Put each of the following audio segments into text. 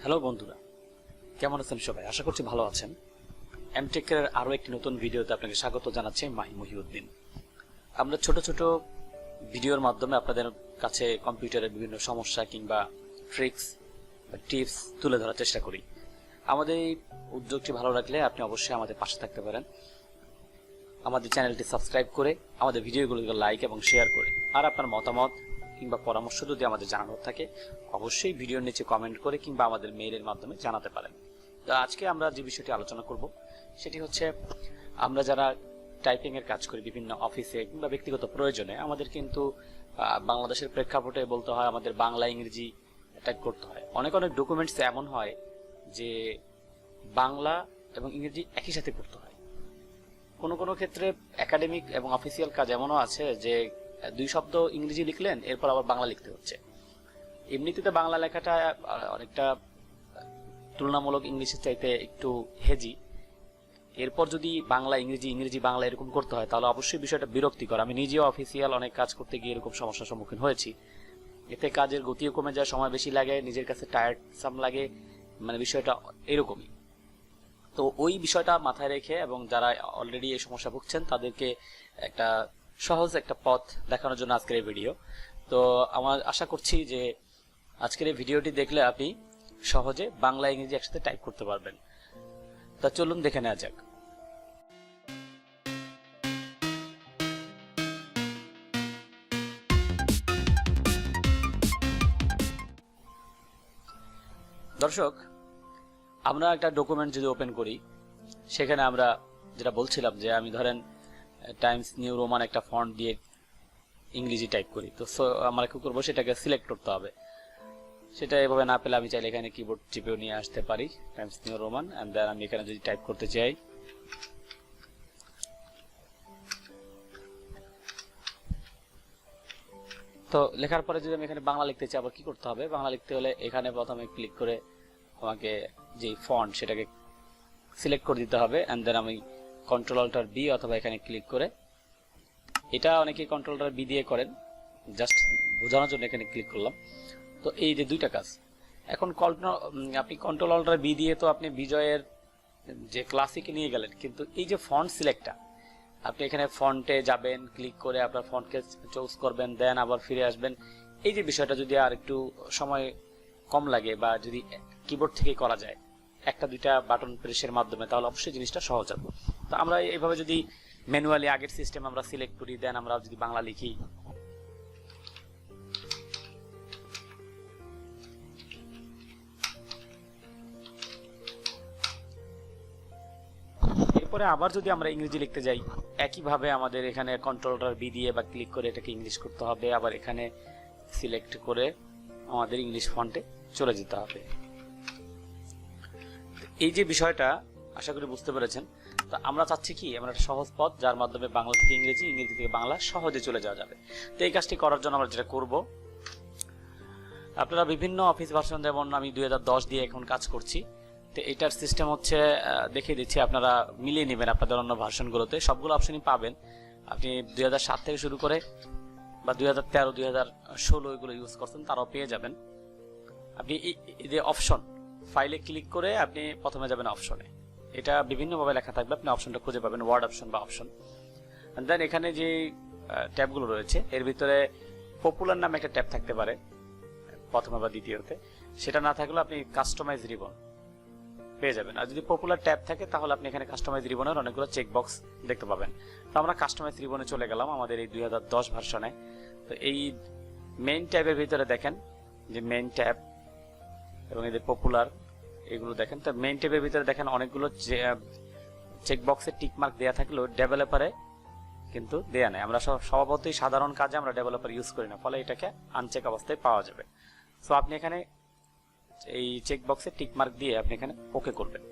Hello বন্ধুরা, কেমন আছেন সবাই? আশা করছি ভালো আছেন। এমটেকের আরো একটি নতুন ভিডিওতে আপনাকে স্বাগত জানাচ্ছি। মাহি মহিউদ্দিন। আমরা ছোট ছোট ভিডিওর মাধ্যমে আপনাদের কাছে কম্পিউটারের বিভিন্ন সমস্যা কিংবা ট্রিক্স বা টিপস তুলে ধরার চেষ্টা করি। আমাদের এই উদ্যোগটি ভালো লাগলে আপনি অবশ্যই আমাদের পাশে থাকতে পারেন, আমাদের চ্যানেলটি সাবস্ক্রাইব করে আমাদের ভিডিওগুলোকে লাইক এবং শেয়ার করে। আর আপনার মতামত কিংবা পরামর্শ যদি আমাদের জানানোর থাকে অবশ্যই ভিডিওর নিচে কমেন্ট করে কিংবা আমাদের মেইলের মাধ্যমে জানাতে পারেন। তো আজকে আমরা যে বিষয়টি আলোচনা করব সেটি হচ্ছে, আমরা যারা টাইপিং এর কাজ করি বিভিন্ন অফিসে কিংবা ব্যক্তিগত প্রয়োজনে, আমাদের কিন্তু বাংলাদেশের প্রেক্ষাপটে বলতে হয় আমাদের বাংলা ইংরেজি টাইপ করতে হয়। অনেক অনেক ডকুমেন্টস এমন হয় যে বাংলা এবং ইংরেজি একই সাথে করতে হয়। কোনো কোনো ক্ষেত্রে একাডেমিক এবং অফিসিয়াল কাজ এমনও আছে যে দুই শব্দ ইংরেজি লিখলেন, এরপর আবার বাংলা লিখতে হচ্ছে। এমনিতে বাংলা লেখাটা অনেকটা তুলনামূলক ইংলিশের চাইতে একটু হেজি। এরপর যদি বাংলা ইংরেজি ইংরেজি বাংলা এরকম করতে হয় তাহলে অবশ্যই বিষয়টা বিরক্তিকর। আমি নিজেও অফিসিয়াল অনেক কাজ করতে গিয়ে এরকম সমস্যার সম্মুখীন হয়েছি। এতে কাজের গতিও কমে যায়, সময় বেশি লাগে, নিজের কাছে টায়ার্ডসাম লাগে, মানে বিষয়টা এরকমই। তো ওই বিষয়টা মাথায় রেখে এবং যারা অলরেডি এই সমস্যা ভুগছেন তাদেরকে একটা সহজ একটা পথ দেখানোর জন্য আজকের এই ভিডিও। তো আমার আশা করছি যে আজকের এই ভিডিওটি দেখলে আপনি সহজে বাংলা ইংরেজি একসাথে টাইপ করতে পারবেন। তা চলুন দেখে নেওয়া যাক। দর্শক, আমরা একটা ডকুমেন্ট যদি ওপেন করি, সেখানে আমরা যেটা বলছিলাম যে আমি ধরেন টাইমস নিউ রোমান একটা ফন্ট দিয়ে ইংরেজি টাইপ করি। তো আমরা কি করবো, সেটাকে সিলেক্ট করতে হবে। সেটা এভাবে না পেলে আমি চাইলে এখানে কিবোর্ড চিপেও নিয়ে আসতে পারি Times New Roman, and then আমি এখানে যদি টাইপ করতে চাই, তো লেখার পরে যদি আমি এখানে বাংলা লিখতে চাই, আবার কি করতে হবে? বাংলা লিখতে হলে এখানে প্রথমে ক্লিক করে আমাকে যে ফন্ট সেটাকে সিলেক্ট করে দিতে হবে, এন্ড দেন আমি কন্ট্রোল অল্টার বি অথবা এখানে ক্লিক করে, এটা অনেকে কন্ট্রোল অল্টার বি দিয়ে করেন, জাস্ট বোঝানোর জন্য এখানে ক্লিক করলাম। তো এই যে দুইটা কাজ। এখন আপনি কন্ট্রোল অল্টার বি দিয়ে তো আপনি বিজয়ের যে ক্লাসিকে নিয়ে গেলেন, কিন্তু এই যে ফন্ট সিলেক্টটা, আপনি এখানে ফন্টে যাবেন, ক্লিক করে আপনার ফন্টকে চুজ করবেন, দেন আবার ফিরে আসবেন। এই যে বিষয়টা যদি আর একটু সময় কম লাগে বা যদি কিবোর্ড থেকে করা যায় একটা দুইটা বাটন প্রেসের মাধ্যমে, তাহলে অবশ্যই জিনিসটা সহজ হবে। তো আমরা এইভাবে যদি ম্যানুয়ালি আগের সিস্টেম আমরা সিলেক্ট করি, দেন আমরা যদি বাংলা লিখি, এরপরে আবার যদি আমরা ইংরেজি লিখতে যাই, একইভাবে আমাদের এখানে কন্ট্রোল বি দিয়ে বা ক্লিক করে এটাকে ইংলিশ করতে হবে, আবার এখানে সিলেক্ট করে আমাদের ইংলিশ ফন্টে চলে যেতে হবে। এই যে বিষয়টা আশা করি বুঝতে পেরেছেন। তো আমরা চাচ্ছি কি, আমরা একটা সহজ পথ যার মাধ্যমে বাংলা থেকে ইংরেজি, ইংরেজি থেকে বাংলা সহজে চলে যাওয়া যাবে। তো এই কাজটি করার জন্য আমরা যেটা করব, আপনারা বিভিন্ন অফিস ভার্সন, যেমন আমি 2010 দিয়ে এখন কাজ করছি, তো এটার সিস্টেম হচ্ছে দেখিয়ে দিচ্ছি, আপনারা মিলিয়ে নেবেন আপনাদের অন্য ভার্সনগুলোতে, সবগুলো অপশনই পাবেন। আপনি 2007 থেকে শুরু করে বা 2013, 2016 এগুলো ইউজ করছেন, তারাও পেয়ে যাবেন। আপনি এই যে অপশন ফাইলে ক্লিক করে আপনি প্রথমে যাবেন অপশনে, এটা বিভিন্নভাবে লেখা থাকবে, আপনি অপশনটা খুঁজে পাবেন, ওয়ার্ড অপশন বা অপশন। দেন এখানে যে ট্যাবগুলো রয়েছে এর ভিতরে পপুলার নামে একটা ট্যাব থাকতে পারে প্রথমে বা দ্বিতীয়তে, সেটা না থাকলে আপনি কাস্টমাইজ রিবন পেয়ে যাবেন। আর যদি পপুলার ট্যাব থাকে তাহলে আপনি এখানে কাস্টমাইজ রিবনের অনেকগুলো চেকবক্স দেখতে পাবেন। তো আমরা কাস্টমাইজ রিবনে চলে গেলাম আমাদের এই 2010 ভার্সনে। তো এই মেইন ট্যাবের ভিতরে দেখেন যে মেইন ট্যাব এবং এই যে পপুলার, এগুলো দেখেন। তো মেইন ট্যাবের ভিতরে দেখেন অনেকগুলো চেকবক্সে টিক মার্ক দেওয়া থাকলেও ডেভেলপারে কিন্তু দেয়া নেই। আমরা স্বভাবতই সাধারণ কাজে আমরা ডেভেলপার ইউজ করি না, ফলে এটাকে আনচেক অবস্থায় পাওয়া যাবে। সো আপনি এখানে এই চেকবক্সে টিক মার্ক দিয়ে আপনি এখানে ওকে করবেন,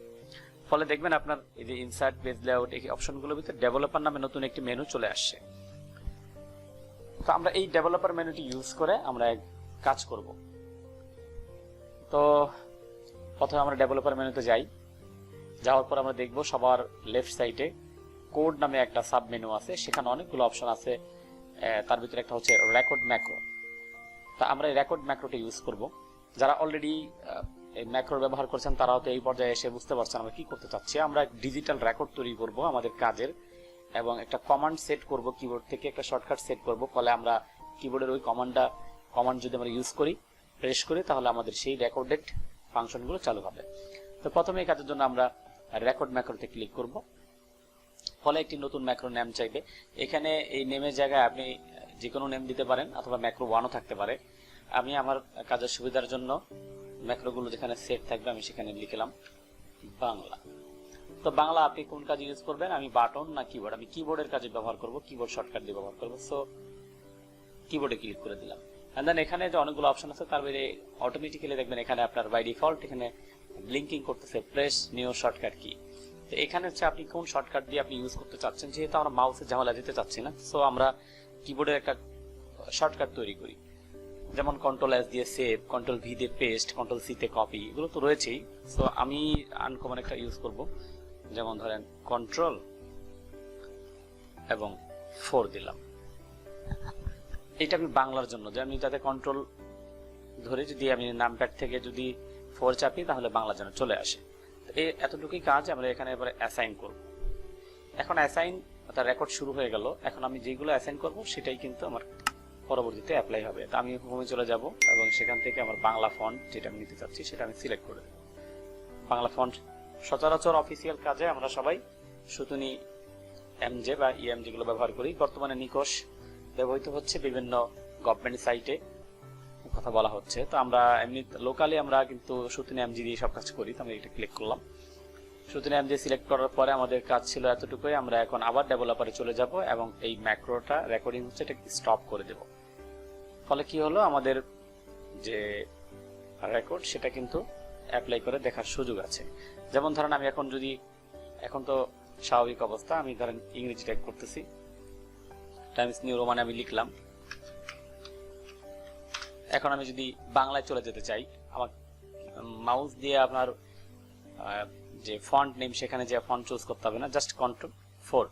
ফলে দেখবেন আপনার এই যে ইনসার্ট পেজ লেআউট এই অপশনগুলোর ভিতরে ডেভেলপার নামে নতুন একটি মেনু চলে আসছে। তো আমরা এই ডেভেলপার মেনুটি ইউজ করে আমরা কাজ করব। তো প্রথমে আমরা ডেভেলপার মেনুতে যাই, যাওয়ার পর আমরা দেখব সবার লেফট সাইডে কোড নামে একটা সাব মেনু আছে, সেখানে অনেকগুলো অপশন আছে। তার ভিতরে একটা হচ্ছে রেকর্ড ম্যাক্রো। তা আমরা এই রেকর্ড ম্যাক্রোটা ইউজ করব। যারা অলরেডি এই ম্যাক্রো ব্যবহার করছেন তারাও তো এই পর্যায়ে এসে বুঝতে পারছেন আমরা কি করতে চাচ্ছি। আমরা ডিজিটাল রেকর্ড তৈরি করব আমাদের কাজের, এবং একটা কমান্ড সেট করব, কিবোর্ড থেকে একটা শর্টকাট সেট করব, ফলে আমরা কিবোর্ডের ওই কমান্ড যদি আমরা ইউজ করি, প্রেস করি, তাহলে আমাদের সেই রেকর্ডেড ফাংশনগুলো চালু হবে। তো প্রথমে এই কাজের জন্য আমরা রেকর্ড ম্যাক্রোতে ক্লিক করব, ফলে একটি নতুন ম্যাক্রো নেম চাইবে। এখানে এই নেমের জায়গায় আপনি যে কোনো নেম দিতে পারেন, অথবা ম্যাক্রো 1ও থাকতে পারে। আমি আমার কাজের সুবিধার জন্য ম্যাক্রোগুলো যেখানে সেট থাকবে আমি সেখানে লিখলাম বাংলা। তো বাংলা আপনি কোন কাজে ইউজ করবেন, আমি বাটন না কিবোর্ড, আমি কিবোর্ডের কাজে ব্যবহার করব, কিবোর্ড শর্টকাট দিয়ে ব্যবহার করব। সো কিবোর্ডে ক্লিক করে দিলাম। এন্ড দেন এখানে যে অনেকগুলো অপশন আছে তার বাইরে অটোমেটিক্যালি দেখবেন এখানে আপনার বাই ডিফল্ট এখানে ব্লিঙ্কিং করতেছে প্রেস নিউ শর্টকাট কি। তো এখানে হচ্ছে আপনি কোন শর্টকাট দিয়ে আপনি ইউজ করতে চাচ্ছেন। যেহেতু আমরা মাউসের ঝামেলা দিতে চাচ্ছি না, সো আমরা কিবোর্ডের একটা শর্টকাট তৈরি করি, যেমন কন্ট্রোল এস দিয়ে সেভ, কন্ট্রোল ভি দিয়ে পেস্ট, কন্ট্রোল সি তে কপি, এগুলো তো রয়েছেই। সো আমি আনকমন একটা ইউজ করব, যেমন ধরেন কন্ট্রোল এবং 4 দিলাম। এটা আমি বাংলার জন্য, যে আমি যাতে কন্ট্রোল ধরে যদি আমি নামপ্যাড থেকে যদি 4 চাপি তাহলে বাংলার জন্য চলে আসে। এই এতটুকুই কাজ আমরা এখানে এবারে অ্যাসাইন করব। এখন অ্যাসাইন তার রেকর্ড শুরু হয়ে গেল। এখন আমি যেগুলো অ্যাসাইন করব সেটাই কিন্তু আমার পরবর্তীতে অ্যাপ্লাই হবে। তো আমি হোমে চলে যাব এবং সেখান থেকে আমার বাংলা ফন্ট যেটা আমি নিতে চাচ্ছি সেটা আমি সিলেক্ট করে দেব। বাংলা ফন্ট সচরাচর অফিসিয়াল কাজে আমরা সবাই সুতুনি এমজে বা ইএম যেগুলো ব্যবহার করি। বর্তমানে নিকোশ ব্যবহৃত হচ্ছে বিভিন্ন গভর্নমেন্ট সাইটে কথা বলা হচ্ছে। তো আমরা এমনি লোকালি আমরা কিন্তু সুতুনি এমজি দিয়ে সব কাজ করি। তো আমরা এটা ক্লিক করলাম। সুতুনি এমজি সিলেক্ট করার পরে আমাদের কাজ ছিল এতটুকুই। আমরা এখন আবার ডেভেলপারে চলে যাব এবং এই ম্যাক্রোটা রেকর্ডিং হচ্ছে এটা স্টপ করে দেব। ফলে কি হলো, আমাদের যে রেকর্ড সেটা কিন্তু অ্যাপ্লাই করে দেখার সুযোগ আছে। যেমন ধরেন আমি এখন তো স্বাভাবিক অবস্থা, আমি ধরেন ইংরেজি টাইপ করতেছি, টাইমস নিউ রোমানে আমি লিখলাম। এখন আমি যদি বাংলায় চলে যেতে চাই, আমার মাউস দিয়ে আপনার যে ফন্ট নেম সেখানে যে ফন্ট চুজ করতে হবে না, জাস্ট কন্ট্রোল 4,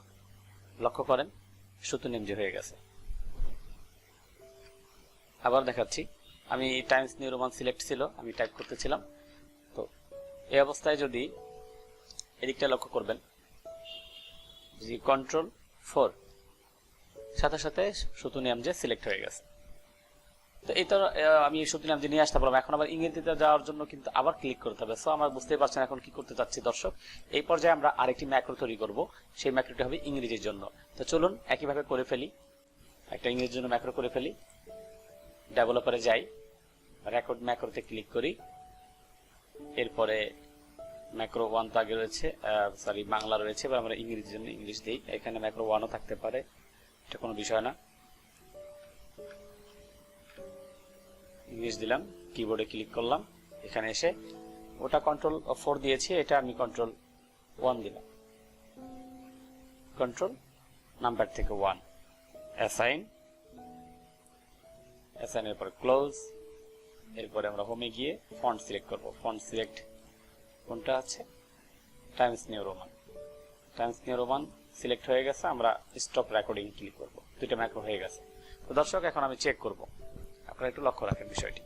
লক্ষ্য করেন সুতো নেম যে হয়ে গেছে। আবার দেখাচ্ছি, আমি টাইমস নিউ রোমান সিলেক্ট ছিল, আমি টাইপ করতেছিলাম। তো এই অবস্থায় যদি এদিকটা লক্ষ্য করবেন, যে কন্ট্রোল 4 সাথে সাথে সুতো নেম যে সিলেক্ট হয়ে গেছে। তো এই তো আমি সুতো নেম যে নিয়ে আসতে পারলাম। এখন আবার ইংরেজিতে যাওয়ার জন্য কিন্তু আবার ক্লিক করতে হবে। সো আমরা বুঝতেই পারছেন এখন কি করতে চাচ্ছি দর্শক। এই পর্যায়ে আমরা আরেকটি ম্যাক্রো তৈরি করব, সেই ম্যাক্রোটি হবে ইংরেজির জন্য। তো চলুন একইভাবে করে ফেলি, একটা ইংরেজির জন্য ম্যাক্রো করে ফেলি। ডেভেলপারে যাই, রেকর্ড ম্যাক্রোতে ক্লিক করি, এরপরে ম্যাক্রো 1 তো আগে রয়েছে, সরি বাংলা রয়েছে, এবার আমরা ইংরেজির জন্য ইংলিশ দিই। এখানে ম্যাক্রো 1ও থাকতে পারে, এটা কোনো বিষয় না। ইংলিশ দিলাম, কিবোর্ডে ক্লিক করলাম, এখানে এসে ওটা কন্ট্রোল 4 দিয়েছি, এটা আমি কন্ট্রোল 1 দিলাম, কন্ট্রোল নাম্বার থেকে 1, অ্যাসাইনের পরে ক্লোজ। এরপরে আমরা হোমে গিয়ে ফন্ট সিলেক্ট করব। ফন্ট সিলেক্ট কোনটা আছে, Times New Roman. Times New Roman select হয়ে গেছে, আমরা স্টপ রেকর্ডিং ক্লিক করব। দুইটা ম্যাক্রো হয়ে গেছে। তো দর্শক এখন আমি চেক করব, আপনারা একটু লক্ষ্য রাখেন বিষয়টি।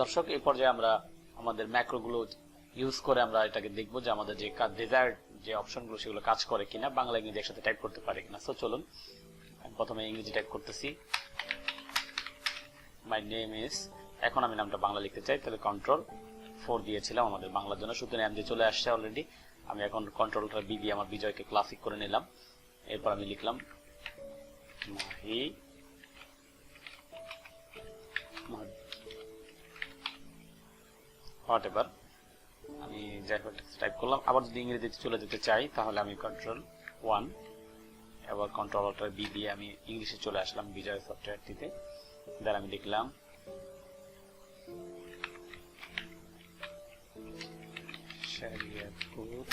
দর্শক এই পর্যায়ে আমরা আমাদের ম্যাক্রোগুলো ইউজ করে আমরা এটাকে দেখবো যে আমাদের যে ডিজায়ার্ড যে অপশনগুলো সেগুলো কাজ করে কিনা, বাংলা ইংরেজি একসাথে টাইপ করতে পারে কিনা। সো চলুন প্রথমে ইংরেজি টাইপ করতেছি, মাই নেম ইজ, এখন আমি নামটা বাংলা লিখতে চাই, তাহলে কন্ট্রোল 4 দিয়েছিলাম আমাদের বাংলার জন্য, সুতরাং নাম দিয়ে চলে আসছে অলরেডি। আমি এখন কন্ট্রোলটা বি দিয়ে আমার বিজয়কে ক্লাসিক করে নিলাম। এরপর আমি লিখলাম মাহি, হোয়াটএভার, আমি যাই হোক টাইপ করলাম। আবার যদি ইংরেজিতে চলে যেতে চাই তাহলে আমি কন্ট্রোল 1, এবার কন্ট্রোল বি দিয়ে আমি ইংলিশে চলে আসলাম বিজয় সফটওয়্যারটিতে। দেন আমি লিখলাম শরিয়তপুর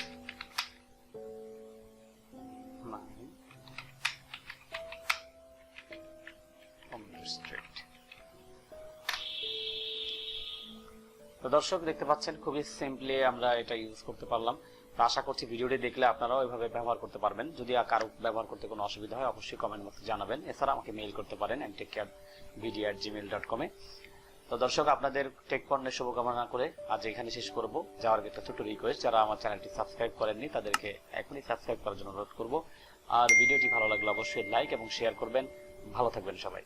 স্ট্রিট। তো দর্শক দেখতে পাচ্ছেন খুবই সিম্পলি আমরা এটা ইউজ করতে পারলাম। তো আশা করছি ভিডিওটি দেখলে আপনারাও এভাবে ব্যবহার করতে পারবেন। যদি কারো ব্যবহার করতে কোনো অসুবিধা হয় অবশ্যই কমেন্ট বক্সে জানাবেন। এছাড়া আমাকে মেইল করতে পারেন mtechcarevideo@gmail.com-এ। তো দর্শক, আপনাদের টেক পণ্যের শুভকামনা করে আজ এখানে শেষ করব। যাওয়ার আগে একটা ছোট রিকোয়েস্ট, যারা আমার চ্যানেলটি সাবস্ক্রাইব করেননি তাদেরকে এখনই সাবস্ক্রাইব করার জন্য অনুরোধ করব। আর ভিডিওটি ভালো লাগলে অবশ্যই লাইক এবং শেয়ার করবেন। ভালো থাকবেন সবাই।